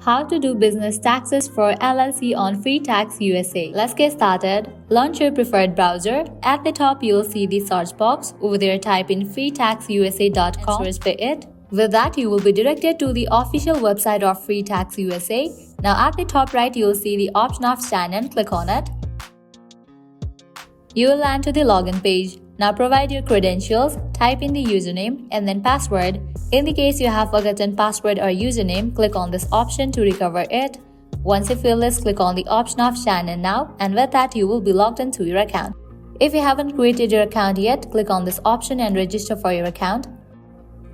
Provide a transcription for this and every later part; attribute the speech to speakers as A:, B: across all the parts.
A: How to do business taxes for LLC on FreeTaxUSA. Let's get started. Launch your preferred browser. At the top, you'll see the search box. Over there, type in freetaxusa.com and search for it. With that, you will be directed to the official website of FreeTaxUSA. Now, at the top right, you'll see the option of sign in. Click on it. You will land to the login page. Now provide your credentials, type in the username and then password. In the case you have forgotten password or username, click on this option to recover it. Once you fill this, click on the option of sign in now, and with that you will be logged into your account. If you haven't created your account yet, click on this option and register for your account.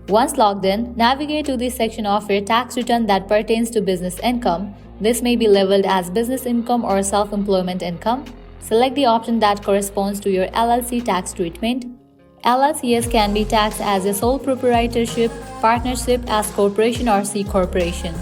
A: Once logged in, navigate to the section of your tax return that pertains to business income. This may be labeled as business income or self-employment income. Select the option that corresponds to your LLC tax treatment. LLCs can be taxed as a sole proprietorship, partnership, as corporation or C corporation.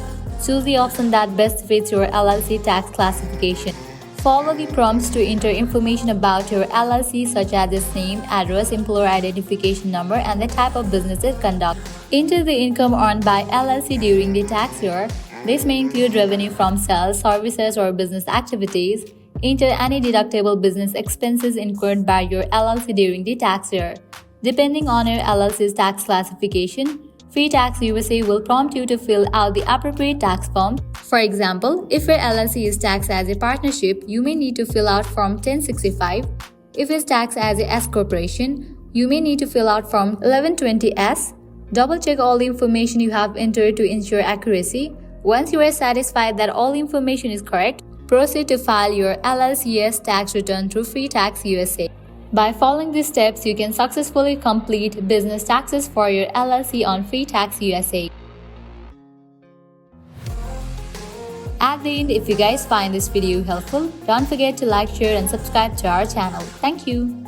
A: Choose the option that best fits your LLC tax classification. Follow the prompts to enter information about your LLC such as its name, address, employer identification number, and the type of business it conducts. Enter the income earned by LLC during the tax year. This may include revenue from sales, services, or business activities. Enter any deductible business expenses incurred by your LLC during the tax year. Depending on your LLC's tax classification, FreeTaxUSA will prompt you to fill out the appropriate tax form. For example, if your LLC is taxed as a partnership, you may need to fill out Form 1065. If it's taxed as a S corporation, you may need to fill out Form 1120S. Double-check all the information you have entered to ensure accuracy. Once you are satisfied that all information is correct, proceed to file your LLC's tax return through FreeTaxUSA. By following these steps, you can successfully complete business taxes for your LLC on FreeTaxUSA. At the end, if you guys find this video helpful, don't forget to like, share, and subscribe to our channel. Thank you.